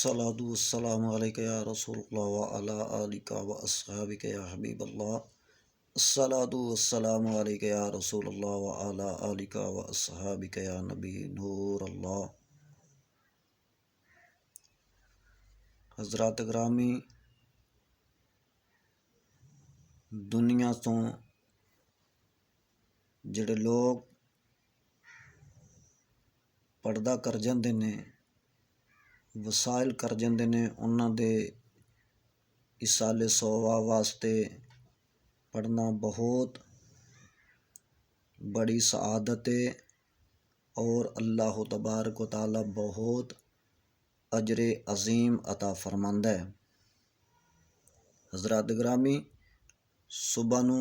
الصلاۃ والسلام علیک یا رسول اللہ وعلی آلک و اصحابک یا حبیب اللہ۔ الصلاۃ والسلام علیک یا رسول اللہ وعلی آلک و اصحابک یا نبی نور اللہ۔ حضرات گرامی، دنیا تو جڑے لوگ پردہ کر جاندے نے، وسائل کر جاندے نے، انہاں دے اصالے ثواب واسطے پڑھنا بہت بڑی سعادت ہے اور اللہ تبارک و تعالی بہت اجر عظیم عطا فرماندا ہے۔ حضرات گرامی، صبح نو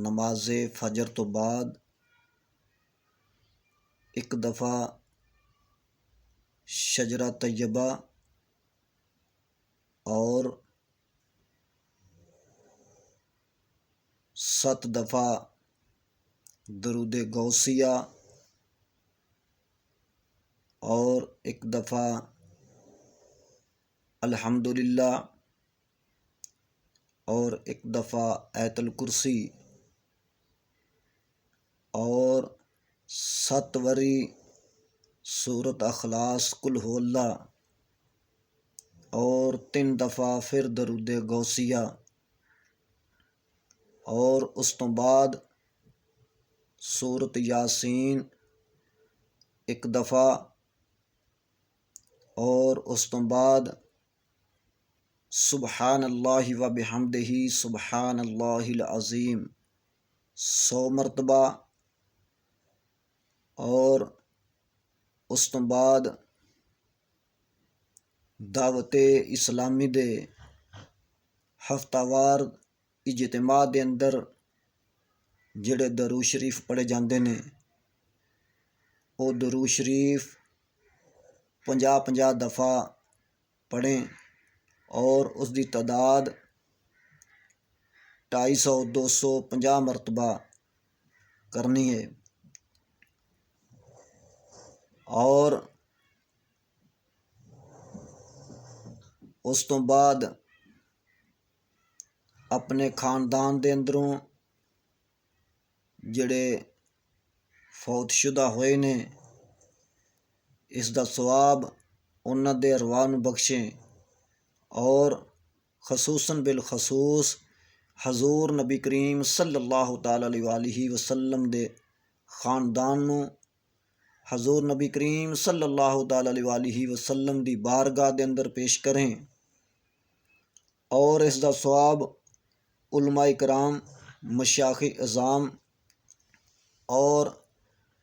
نماز فجر تو بعد ایک دفعہ شجرہ طیبہ اور 7 دفعہ درود غوثیہ اور ایک دفعہ الحمدللہ اور ایک دفعہ آیت الکرسی اور 7 وری سورۃ اخلاص قل هو اللہ اور 3 دفعہ پھر درود غوثیہ اور اس تو بعد سورۃ یاسین ایک دفعہ اور اس تو بعد سبحان اللہ و بحمدہ سبحان اللہ العظیم 100 مرتبہ اور اس تو بعد دعوت اسلامی دے ہفتہ وار اجتماع دے اندر جڑے درود شریف پڑھے جاندے نے، وہ درود شریف 50 دفعہ پڑھیں اور اس دی تعداد 250 مرتبہ کرنی ہے۔ اور اس تو بعد اپنے خاندان دے اندروں جڑے فوت شدہ ہوئے نے، اس دا ثواب انہاں دے ارواح نوں بخشیں اور خصوصاً بالخصوص حضور نبی کریم صلی اللہ تعالی علیہ وآلہ وسلم دے خاندان نوں حضور نبی کریم صلی اللہ تعالی علیہ وآلہ وسلم دی بارگاہ دے اندر پیش کریں اور اس دا ثواب علماء کرام، مشائخ اعظام اور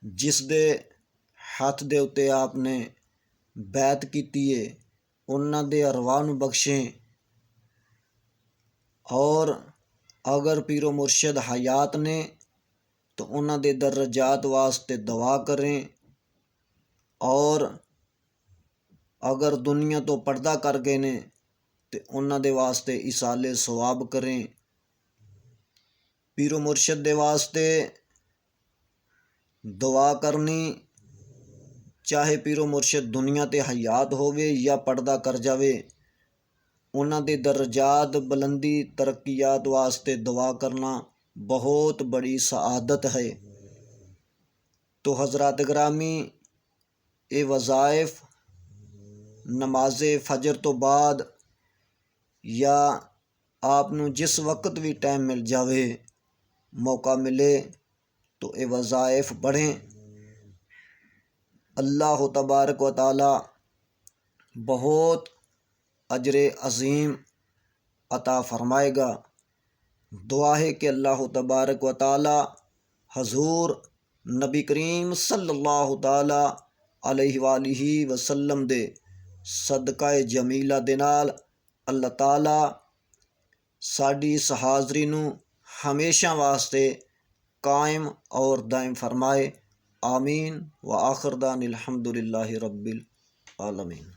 جس دے ہاتھ دے اتے آپ نے بیعت کیتی ہے انہاں دے ارواح نوں بخشیں اور اگر پیر و مرشد حیات نے تو انہاں دے درجات واسطے دعا کریں اور اگر دنیا تو پردہ کر گئے نے تو انہاں دے واسطے ایصال ثواب کریں۔ پیر و مرشد دے واسطے دعا کرنی، چاہے پیر و مرشد دنیا تے حیات ہووے یا پردہ کر جاوے، انہاں دے درجات بلندی ترقیات واسطے دعا کرنا بہت بڑی سعادت ہے۔ تو حضرات گرامی، اے وظائف نماز فجر تو بعد یا آپ نوں جس وقت بھی ٹائم مل جاوے، موقع ملے تو اے وظائف پڑھیں۔ اللہ تبارک و تعالی بہت اجر عظیم عطا فرمائے گا۔ دعا ہے کہ اللہ تبارک و تعالی حضور نبی کریم صلی اللہ تعالی علیہ وآلہ وسلم دے صدقہ جمیلہ دے نال اللہ تعالی ساڈی اس حاضری نوں ہمیشہ واسطے قائم اور دائم فرمائے۔ آمین۔ وآخر دعوانا الحمدللہ رب العالمین۔